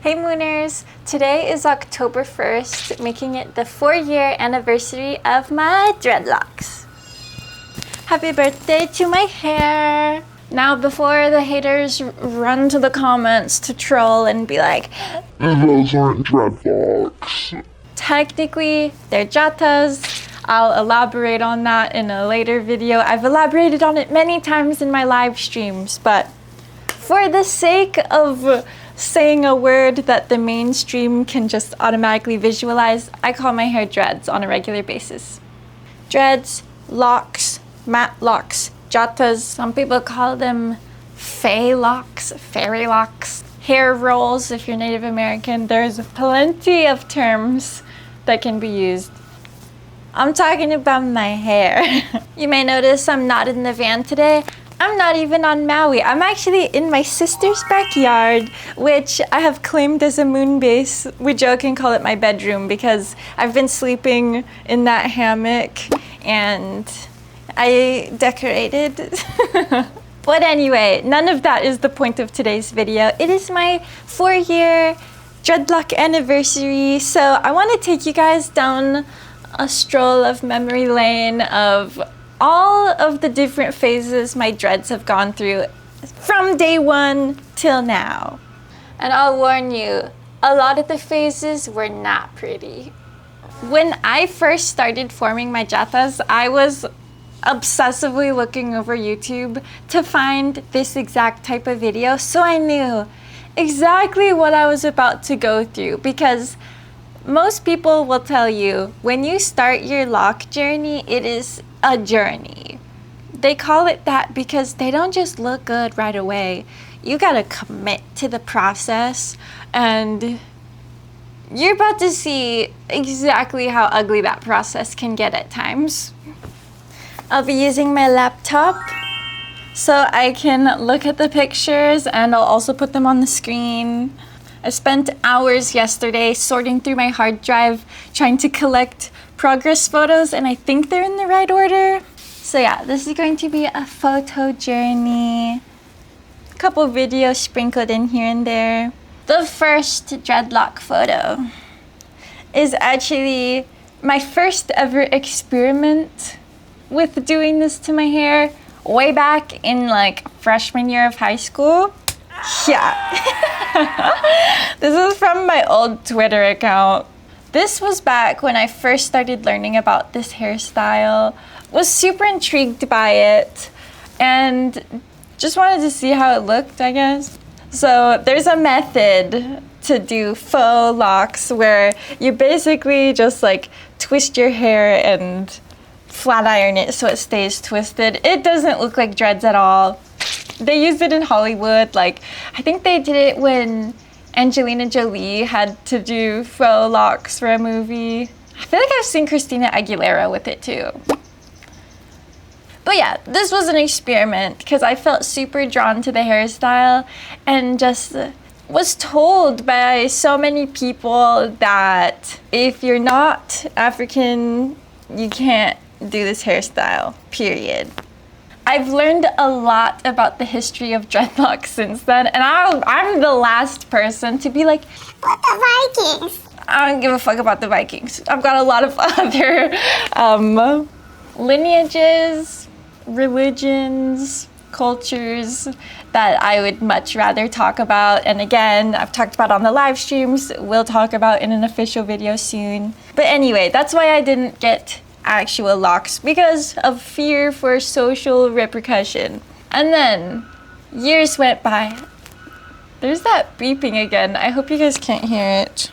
Hey Mooners! Today is October 1st, making it the 4-year anniversary of my dreadlocks. Happy birthday to my hair! Now before the haters run to the comments to troll and be like, those aren't dreadlocks. Technically, they're Jatas. I'll elaborate on that in a later video. I've elaborated on it many times in my live streams, but for the sake of saying a word that the mainstream can just automatically visualize, I call my hair dreads on a regular basis. Dreads, locks, matlocks, Jatas, some people call them fey locks, fairy locks, hair rolls if you're Native American. There's plenty of terms that can be used. I'm talking about my hair. You may notice I'm not in the van today. I'm not even on Maui. I'm actually in my sister's backyard, which I have claimed as a moon base. We joke and call it my bedroom because I've been sleeping in that hammock and I decorated. But anyway, none of that is the point of today's video. It is my 4-year dreadlock anniversary, so I want to take you guys down a stroll of memory lane of all of the different phases my dreads have gone through from day one till now. And I'll warn you, a lot of the phases were not pretty. When I first started forming my Jatas, I was obsessively looking over YouTube to find this exact type of video, so I knew exactly what I was about to go through, because most people will tell you when you start your lock journey, it is a journey. They call it that because they don't just look good right away. You gotta commit to the process, and you're about to see exactly how ugly that process can get at times. I'll be using my laptop so I can look at the pictures, and I'll also put them on the screen. I spent hours yesterday sorting through my hard drive trying to collect progress photos, and I think they're in the right order. So yeah, this is going to be a photo journey. A couple videos sprinkled in here and there. The first dreadlock photo is actually my first ever experiment with doing this to my hair way back in like freshman year of high school. Yeah. This is from my old Twitter account. This was back when I first started learning about this hairstyle, was super intrigued by it, and just wanted to see how it looked, I guess. So there's a method to do faux locks where you basically just like twist your hair and flat iron it so it stays twisted. It doesn't look like dreads at all. They used it in Hollywood. Like, I think they did it when Angelina Jolie had to do faux locks for a movie. I feel like I've seen Christina Aguilera with it too. But yeah, this was an experiment because I felt super drawn to the hairstyle and just was told by so many people that if you're not African, you can't do this hairstyle, period. I've learned a lot about the history of dreadlocks since then, and I'm the last person to be like, but the Vikings! I don't give a fuck about the Vikings. I've got a lot of other lineages, religions, cultures that I would much rather talk about. And again, I've talked about on the live streams, we'll talk about in an official video soon. But anyway, that's why I didn't get actual locks, because of fear for social repercussion. And then years went by. There's that beeping again. I hope you guys can't hear it.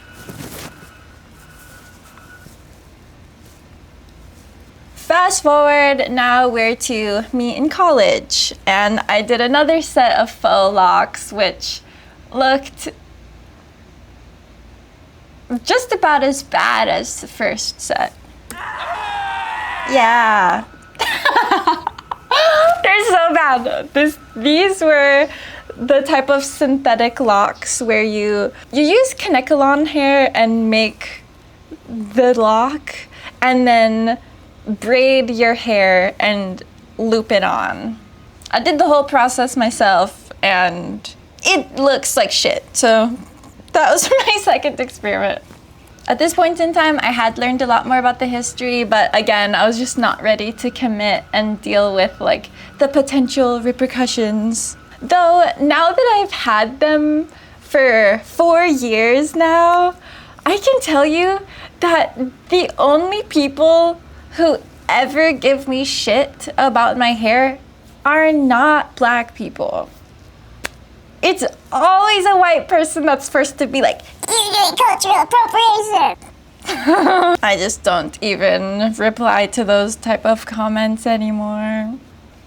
Fast forward, now we're to me in college, and I did another set of faux locks which looked just about as bad as the first set. Yeah. They're so bad. These were the type of synthetic locks where you use Kanekalon hair and make the lock and then braid your hair and loop it on. I did the whole process myself and it looks like shit, so That was my second experiment. At this point in time, I had learned a lot more about the history, but again, I was just not ready to commit and deal with like the potential repercussions. Though now that I've had them for 4 years now, I can tell you that the only people who ever give me shit about my hair are not Black people. It's always a white person that's first to be like, "You're doing cultural appropriation." I just don't even reply to those type of comments anymore.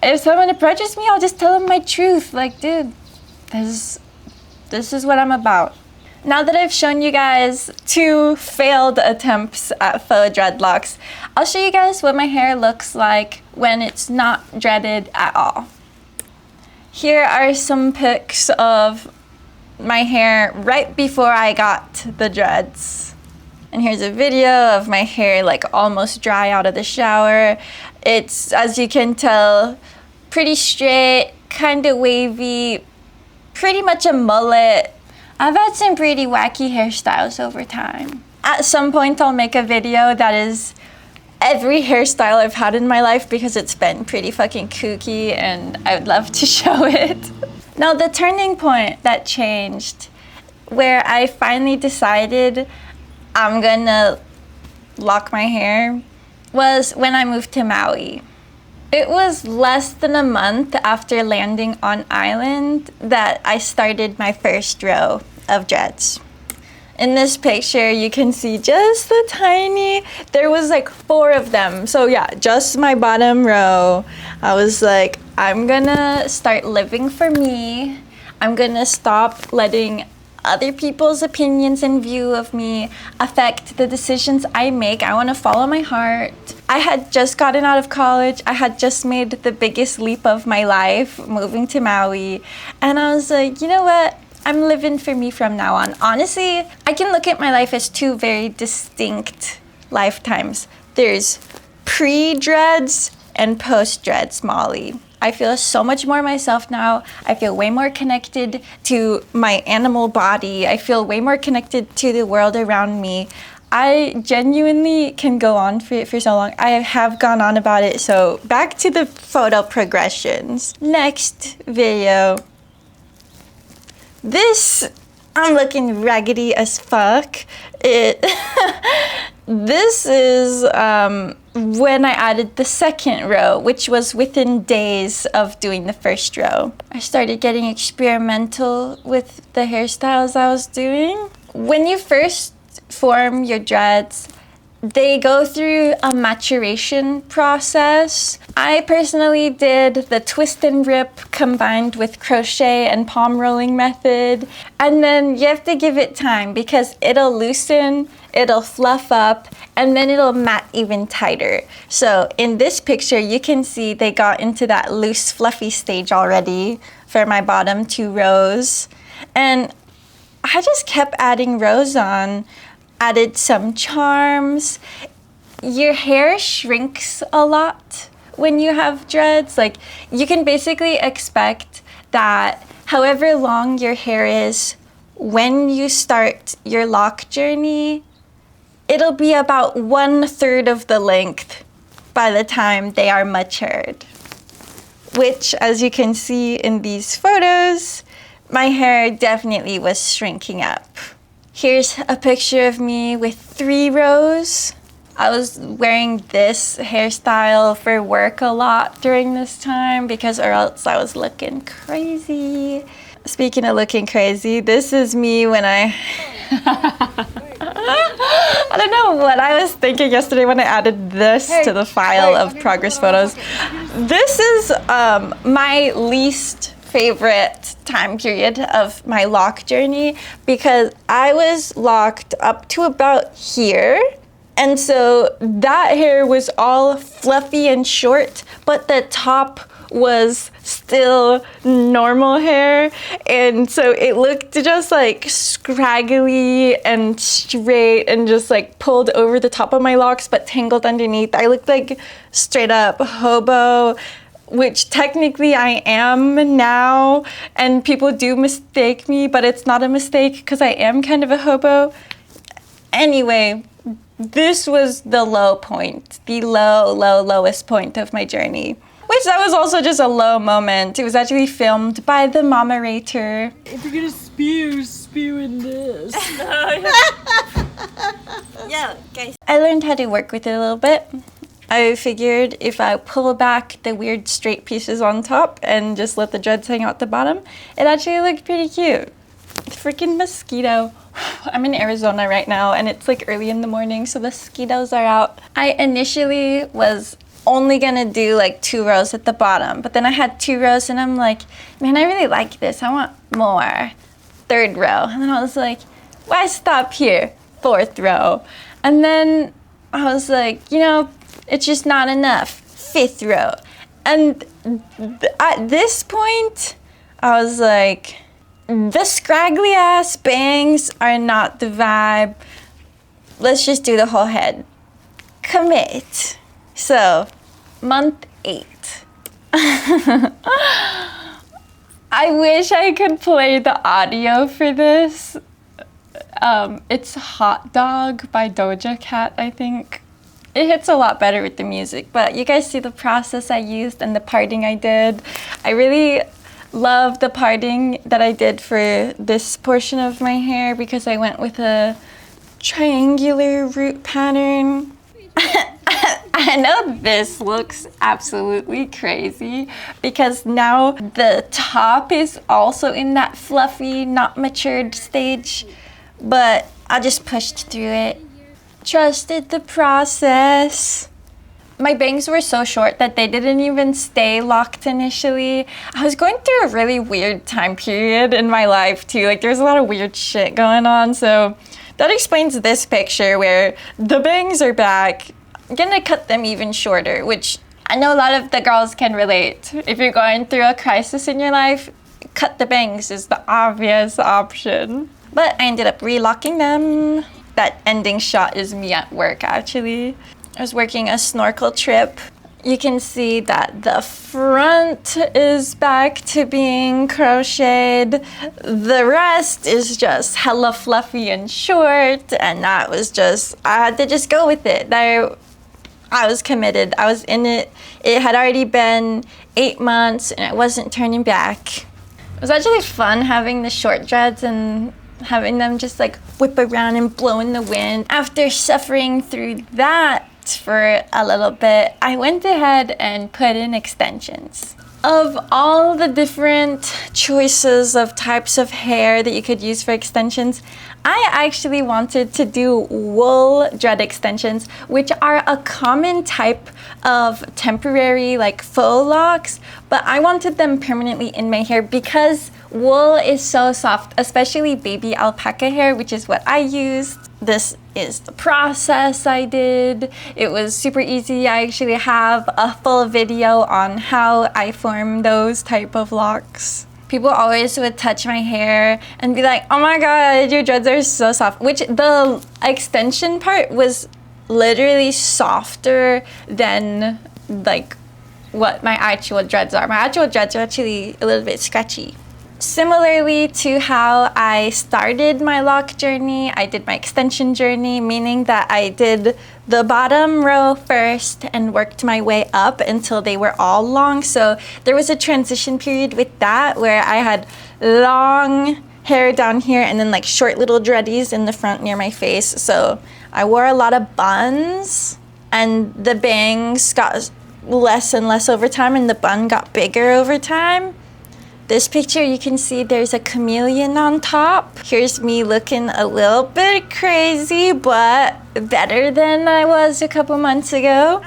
If someone approaches me, I'll just tell them my truth. Like, dude, this is what I'm about. Now that I've shown you guys 2 failed attempts at faux dreadlocks, I'll show you guys what my hair looks like when it's not dreaded at all. Here are some pics of my hair right before I got the dreads. And here's a video of my hair like almost dry out of the shower. It's, as you can tell, pretty straight, kind of wavy, pretty much a mullet. I've had some pretty wacky hairstyles over time. At some point I'll make a video that is every hairstyle I've had in my life because it's been pretty fucking kooky and I would love to show it. Now the turning point that changed, where I finally decided I'm gonna lock my hair, was when I moved to Maui. It was less than a month after landing on island that I started my first row of dreads. In this picture, you can see just the tiny, there was like 4 of them. So yeah, just my bottom row. I was like, I'm gonna start living for me. I'm gonna stop letting other people's opinions and view of me affect the decisions I make. I wanna follow my heart. I had just gotten out of college. I had just made the biggest leap of my life, moving to Maui. And I was like, you know what? I'm living for me from now on. Honestly, I can look at my life as 2 very distinct lifetimes. There's pre-dreads and post-dreads Molly. I feel so much more myself now. I feel way more connected to my animal body. I feel way more connected to the world around me. I genuinely can go on for so long. I have gone on about it, so back to the photo progressions. Next video. This, I'm looking raggedy as fuck. This is when I added the second row, which was within days of doing the first row. I started getting experimental with the hairstyles I was doing. When you first form your dreads, they go through a maturation process. I personally did the twist and rip combined with crochet and palm rolling method. And then you have to give it time because it'll loosen, it'll fluff up, and then it'll mat even tighter. So in this picture, you can see they got into that loose, fluffy stage already for my bottom 2 rows. And I just kept adding rows on. Added some charms. Your hair shrinks a lot when you have dreads. Like, you can basically expect that however long your hair is, when you start your lock journey, it'll be about 1/3 of the length by the time they are matured. Which, as you can see in these photos, my hair definitely was shrinking up. Here's a picture of me with 3 rows. I was wearing this hairstyle for work a lot during this time because or else I was looking crazy. Speaking of looking crazy, this is me when I I don't know what I was thinking yesterday when I added this to the file of progress photos. This is my least favorite time period of my lock journey because I was locked up to about here, and so that hair was all fluffy and short, but the top was still normal hair, and so it looked just like scraggly and straight and just like pulled over the top of my locks but tangled underneath. I looked like straight up hobo. which technically I am now, and people do mistake me, but it's not a mistake because I am kind of a hobo. Anyway, this was the low point, the lowest point of my journey. Which that was also just a low moment. It was actually filmed by the moderator. If you're gonna spew in this. Yeah, guys. I learned how to work with it a little bit. I figured if I pull back the weird straight pieces on top and just let the dreads hang out the bottom, it actually looked pretty cute. Freaking mosquito. I'm in Arizona right now and it's like early in the morning, so the mosquitoes are out. I initially was only gonna do like 2 rows at the bottom, but then I had 2 rows and I'm like, man, I really like this. I want more. 3rd row. And then I was like, why stop here? 4th row. And then I was like, you know, it's just not enough. 5th row. And at this point, I was like, the scraggly ass bangs are not the vibe. Let's just do the whole head. Commit. So, month 8. I wish I could play the audio for this. It's Hot Dog by Doja Cat, I think. It hits a lot better with the music, but you guys see the process I used and the parting I did. I really love the parting that I did for this portion of my hair because I went with a triangular root pattern. I know this looks absolutely crazy because now the top is also in that fluffy, not matured stage, but I just pushed through it. Trusted the process. My bangs were so short that they didn't even stay locked initially. I was going through a really weird time period in my life too. Like there's a lot of weird shit going on, so that explains this picture where the bangs are back. I'm gonna cut them even shorter, which I know a lot of the girls can relate. If you're going through a crisis in your life, cut the bangs is the obvious option. But I ended up relocking them. That ending shot is me at work actually. I was working a snorkel trip. You can see that the front is back to being crocheted. The rest is just hella fluffy and short, and that was just, I had to just go with it. I was committed. I was in it. It had already been 8 months and I wasn't turning back. It was actually fun having the short dreads and having them just like whip around and blow in the wind. After suffering through that for a little bit, I went ahead and put in extensions. Of all the different choices of types of hair that you could use for extensions, I actually wanted to do wool dread extensions, which are a common type of temporary like faux locks, but I wanted them permanently in my hair because wool is so soft, especially baby alpaca hair, which is what I used. This is the process I did. It was super easy. I actually have a full video on how I form those type of locks. People always would touch my hair and be like, oh my god, your dreads are so soft, which the extension part was literally softer than like what my actual dreads are. My actual dreads are actually a little bit scratchy. Similarly to how I started my lock journey, I did my extension journey, meaning that I did the bottom row first and worked my way up until they were all long. So there was a transition period with that where I had long hair down here and then like short little dreadies in the front near my face. So I wore a lot of buns and the bangs got less and less over time and the bun got bigger over time. This picture, you can see there's a chameleon on top. Here's me looking a little bit crazy, but better than I was a couple months ago.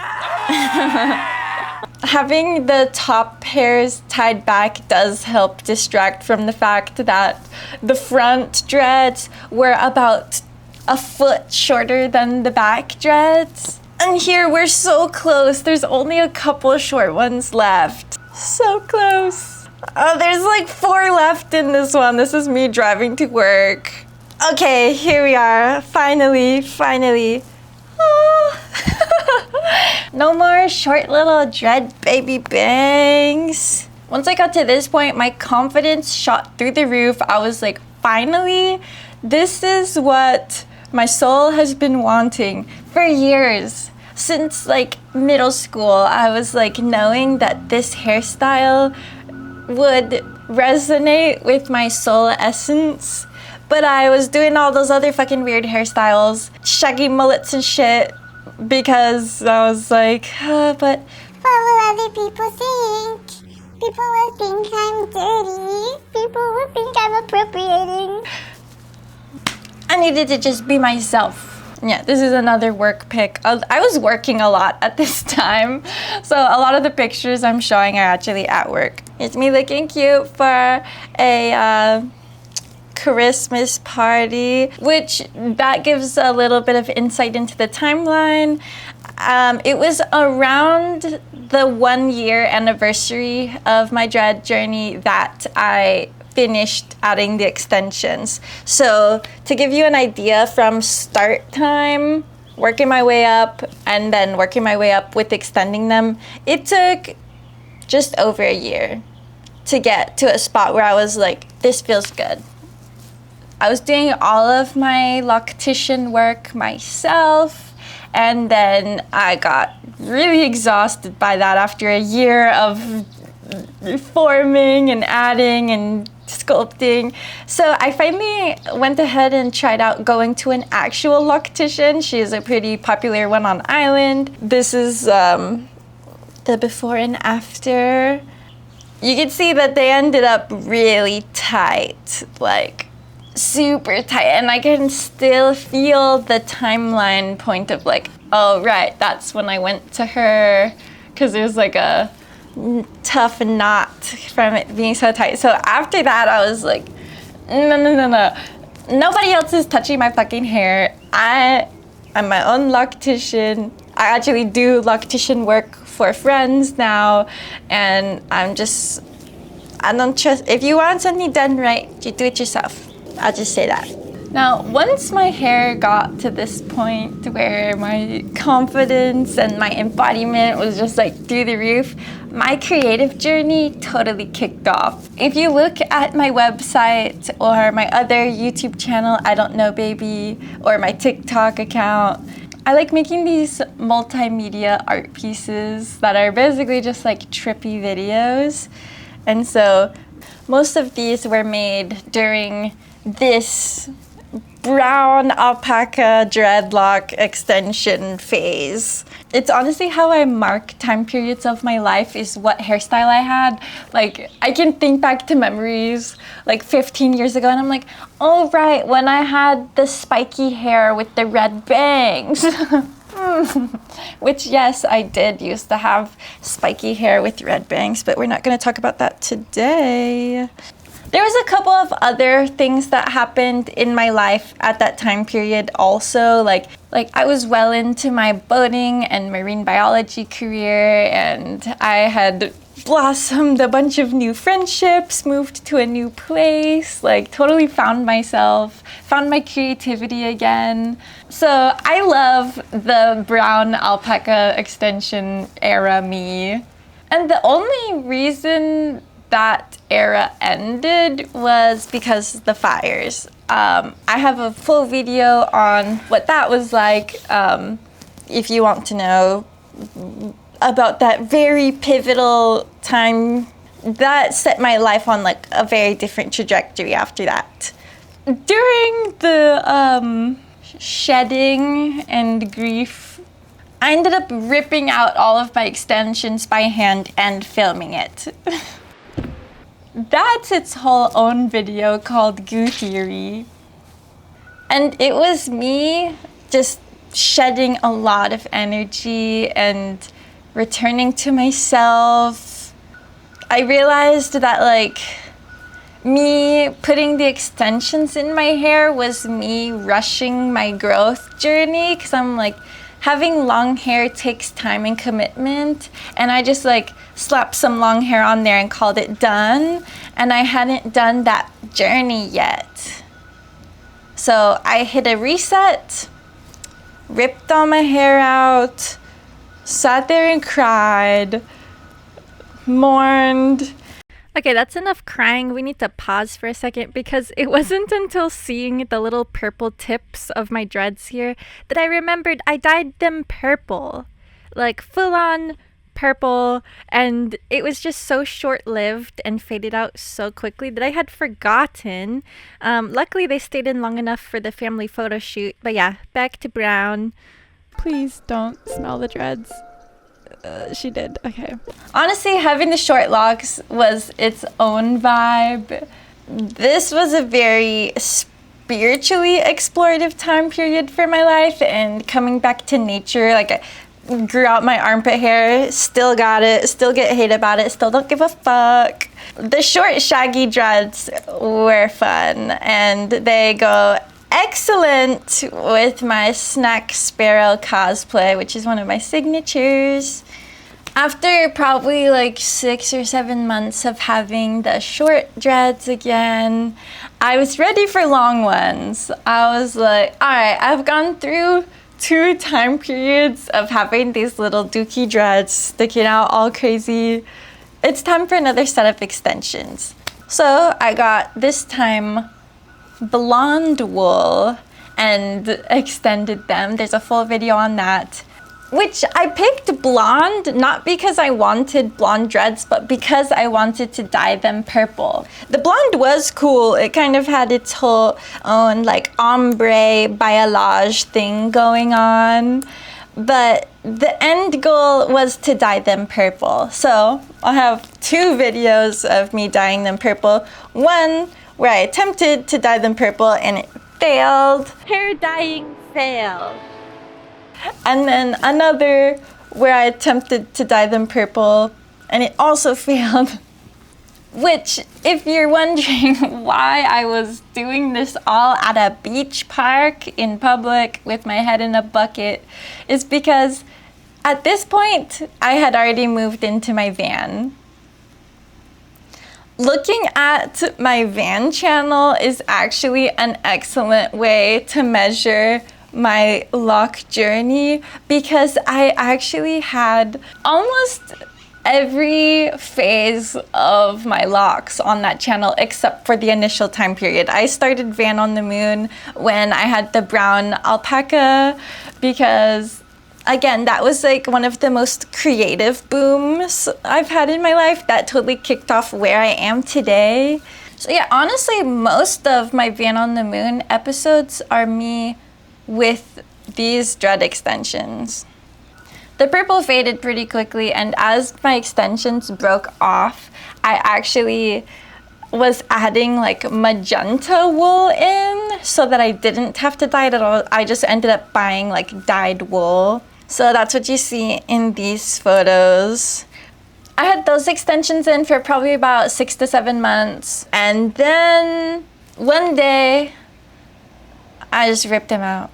Having the top hairs tied back does help distract from the fact that the front dreads were about a foot shorter than the back dreads. And here we're so close. There's only a couple short ones left. So close. Oh, there's like 4 left in this one. This is me driving to work. Okay, here we are. Finally. Oh. No more short little dread baby bangs. Once I got to this point, my confidence shot through the roof. I was like, finally, this is what my soul has been wanting for years. Since like middle school, I was like knowing that this hairstyle would resonate with my soul essence. But I was doing all those other fucking weird hairstyles, shaggy mullets and shit, because I was like, but what will other people think? People will think I'm dirty. People will think I'm appropriating. I needed to just be myself. Yeah, this is another work pic. I was working a lot at this time, so a lot of the pictures I'm showing are actually at work. It's me looking cute for a Christmas party, which that gives a little bit of insight into the timeline. It was around the 1 year anniversary of my dread journey that I finished adding the extensions. So to give you an idea, from start time, working my way up, and then working my way up with extending them, it took just over a year to get to a spot where I was like, this feels good. I was doing all of my loctician work myself, and then I got really exhausted by that after a year of forming and adding and sculpting. So I finally went ahead and tried out going to an actual loctician. She is a pretty popular one on island. This is the before and after. You can see that they ended up really tight, like super tight, and I can still feel the timeline point of like, oh right, that's when I went to her, because there's like a tough knot from it being so tight. So after that, I was like, no. Nobody else is touching my fucking hair. I'm my own loctician. I actually do loctician work for friends now, and I don't trust. If you want something done right, you do it yourself. I'll just say that. Now, once my hair got to this point where my confidence and my embodiment was just like through the roof, my creative journey totally kicked off. If you look at my website or my other YouTube channel, I Don't Know Baby, or my TikTok account, I like making these multimedia art pieces that are basically just like trippy videos. And so most of these were made during this brown alpaca dreadlock extension phase. It's honestly how I mark time periods of my life, is what hairstyle I had. Like, I can think back to memories like 15 years ago, and I'm like, oh right, when I had the spiky hair with the red bangs. Which, yes, I did used to have spiky hair with red bangs, but we're not going to talk about that today. There was a couple of other things that happened in my life at that time period also. Like I was well into my boating and marine biology career, and I had blossomed a bunch of new friendships, moved to a new place, like totally found myself, found my creativity again. So I love the brown alpaca extension era me. And the only reason that era ended was because of the fires. I have a full video on what that was like, if you want to know about that very pivotal time. That set my life on like a very different trajectory after that. During the shedding and grief, I ended up ripping out all of my extensions by hand and filming it. That's its whole own video called Goo Theory. And it was me just shedding a lot of energy and returning to myself. I realized that like me putting the extensions in my hair was me rushing my growth journey, because I'm like, having long hair takes time and commitment, and I just like slapped some long hair on there and called it done, and I hadn't done that journey yet. So I hit a reset, ripped all my hair out, sat there and cried, mourned. Okay, that's enough crying. We need to pause for a second because it wasn't until seeing the little purple tips of my dreads here that I remembered I dyed them purple. Like full on purple, and it was just so short-lived and faded out so quickly that I had forgotten. Luckily they stayed in long enough for the family photo shoot, but yeah, back to brown. Please don't smell the dreads. She did. Okay. Honestly, having the short locks was its own vibe. This was a very spiritually explorative time period for my life, and coming back to nature, like I grew out my armpit hair, still got it, still get hate about it, still don't give a fuck. The short shaggy dreads were fun, and they go excellent with my snack sparrow cosplay, which is one of my signatures. After probably like 6 or 7 months of having the short dreads again, I was ready for long ones. I was like, all right, I've gone through 2 time periods of having these little dookie dreads sticking out all crazy. It's time for another set of extensions. So I got, this time, blonde wool and extended them. There's a full video on that. Which I picked blonde, not because I wanted blonde dreads, but because I wanted to dye them purple. The blonde was cool. It kind of had its whole own like ombre balayage thing going on. But the end goal was to dye them purple. So I'll have 2 videos of me dyeing them purple. One where I attempted to dye them purple and it failed. Hair dyeing failed. And then another where I attempted to dye them purple and it also failed. Which, if you're wondering why I was doing this all at a beach park in public with my head in a bucket, is because at this point I had already moved into my van. Looking at my van channel is actually an excellent way to measure my lock journey, because I actually had almost every phase of my locks on that channel except for the initial time period. I started Van on the Moon when I had the brown alpaca, because again, that was like one of the most creative booms I've had in my life. That totally kicked off where I am today. So yeah, honestly, most of my Van on the Moon episodes are me with these dread extensions. The purple faded pretty quickly, and as my extensions broke off, I actually was adding like magenta wool in so that I didn't have to dye it at all. I just ended up buying like dyed wool. So that's what you see in these photos. I had those extensions in for probably about 6 to 7 months, and then one day I just ripped them out.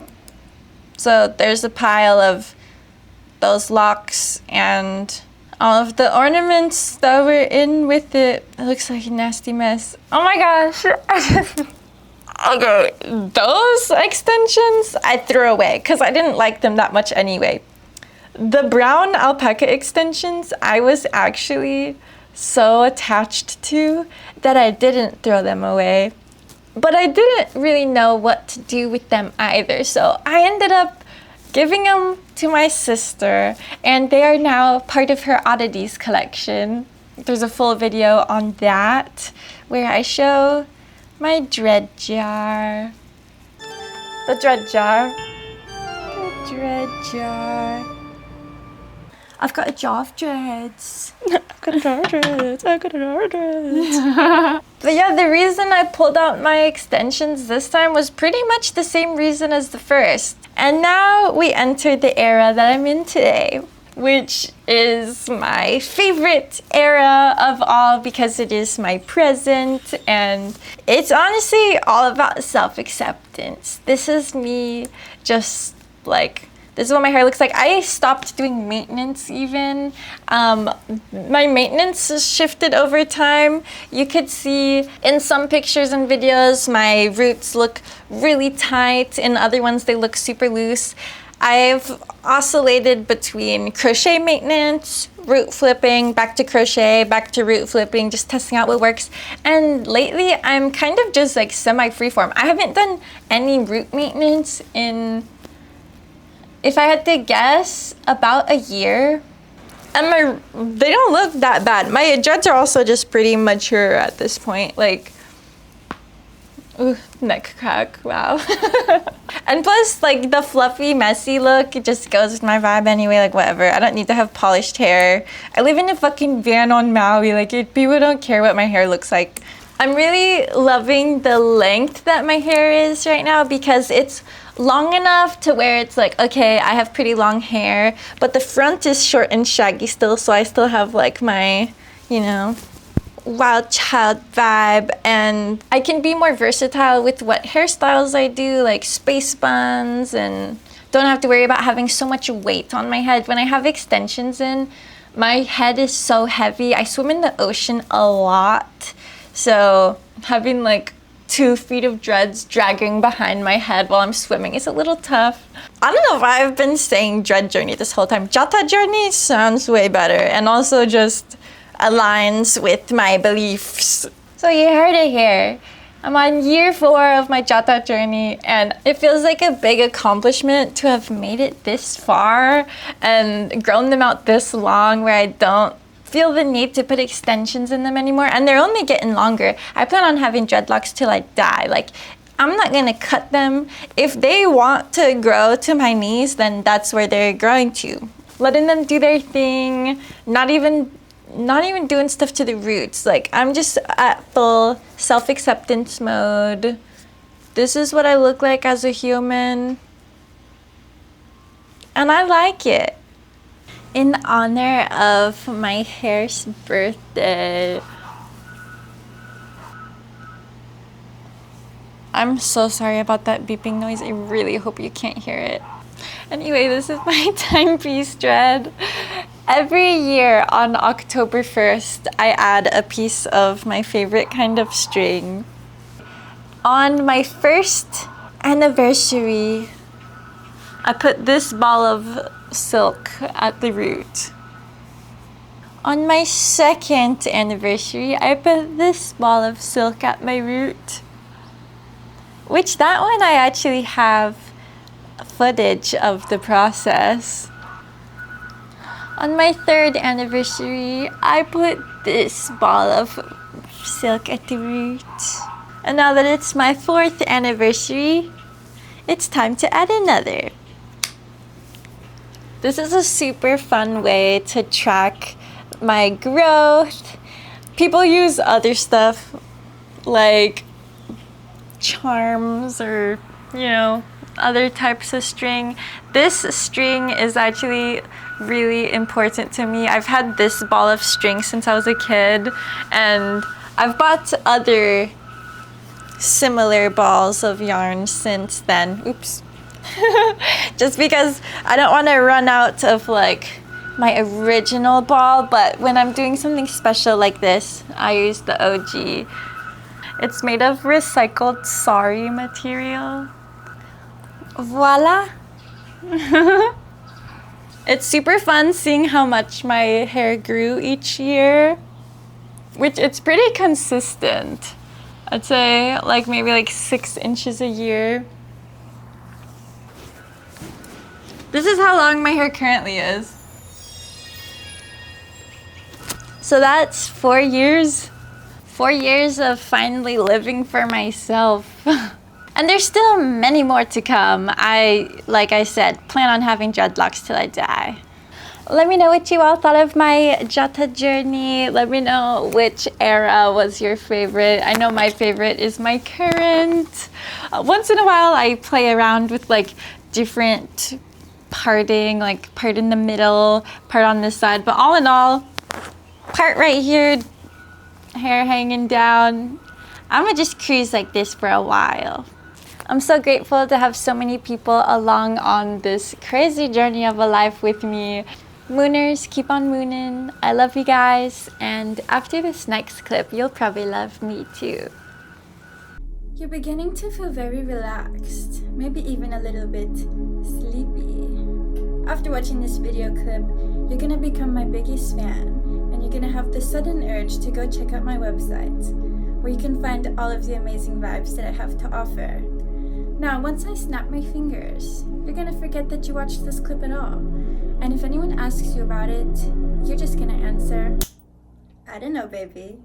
So there's a pile of those locks and all of the ornaments that were in with it. It looks like a nasty mess. Oh my gosh. Okay, those extensions I threw away because I didn't like them that much anyway. The brown alpaca extensions I was actually so attached to that I didn't throw them away. But I didn't really know what to do with them either, so I ended up giving them to my sister, and they are now part of her oddities collection. There's a full video on that where I show my dread jar. The dread jar. The dread jar. I've got a jar of dreads. I've got a jar of dreads. I've got a jar of dreads. But yeah, the reason I pulled out my extensions this time was pretty much the same reason as the first. And now we enter the era that I'm in today, which is my favorite era of all because it is my present, and it's honestly all about self-acceptance. This is me just like, this is what my hair looks like. I stopped doing maintenance even. My maintenance has shifted over time. You could see in some pictures and videos, my roots look really tight. In other ones, they look super loose. I've oscillated between crochet maintenance, root flipping, back to crochet, back to root flipping, just testing out what works. And lately I'm kind of just like semi-freeform. I haven't done any root maintenance in, if I had to guess, about a year. And they don't look that bad. My dreads are also just pretty mature at this point. Like, ooh, neck crack, wow. And plus, like, the fluffy, messy look, it just goes with my vibe anyway, like, whatever. I don't need to have polished hair. I live in a fucking van on Maui, like, people don't care what my hair looks like. I'm really loving the length that my hair is right now because it's long enough to where it's like, okay, I have pretty long hair, but the front is short and shaggy still, so I still have, like, my, you know, wild child vibe, and I can be more versatile with what hairstyles I do, like space buns, and don't have to worry about having so much weight on my head. When I have extensions in, my head is so heavy. I swim in the ocean a lot, so having like 2 feet of dreads dragging behind my head while I'm swimming is a little tough. I don't know why I've been saying Dread Journey this whole time. Jata Journey sounds way better, and also just aligns with my beliefs. So you heard it here. I'm on year 4 of my Jata journey, and it feels like a big accomplishment to have made it this far and grown them out this long where I don't feel the need to put extensions in them anymore, and they're only getting longer. I plan on having dreadlocks till I die. Like, I'm not gonna cut them. If they want to grow to my knees, then that's where they're growing to. Letting them do their thing, not even doing stuff to the roots. Like, I'm just at full self-acceptance mode. This is what I look like as a human, and I like it. In honor of my hair's birthday, I'm so sorry about that beeping noise. I really hope you can't hear it. Anyway, this is my timepiece dread. Every year on October 1st, I add a piece of my favorite kind of string. On my 1st anniversary, I put this ball of silk at the root. On my 2nd anniversary, I put this ball of silk at my root. Which, that one I actually have footage of the process. On my 3rd anniversary, I put this ball of silk at the root. And now that it's my 4th anniversary, it's time to add another. This is a super fun way to track my growth. People use other stuff like charms or, you know, other types of string. This string is actually really important to me. I've had this ball of string since I was a kid, and I've bought other similar balls of yarn since then. Oops. Just because I don't want to run out of like my original ball, but when I'm doing something special like this, I use the OG. It's made of recycled sari material. Voila! It's super fun seeing how much my hair grew each year, which it's pretty consistent. I'd say like maybe like 6 inches a year. This is how long my hair currently is. So that's 4 years. 4 years of finally living for myself. And there's still many more to come. Like I said, plan on having dreadlocks till I die. Let me know what you all thought of my Jata journey. Let me know which era was your favorite. I know my favorite is my current. Once in a while, I play around with like different parting, like part in the middle, part on this side. But all in all, part right here, hair hanging down. I'm gonna just cruise like this for a while. I'm so grateful to have so many people along on this crazy journey of a life with me. Mooners, keep on mooning. I love you guys, and after this next clip, you'll probably love me too. You're beginning to feel very relaxed, maybe even a little bit sleepy. After watching this video clip, you're gonna become my biggest fan, and you're gonna have the sudden urge to go check out my website, where you can find all of the amazing vibes that I have to offer. Now, once I snap my fingers, you're gonna forget that you watched this clip at all. And if anyone asks you about it, you're just gonna answer, I don't know, baby.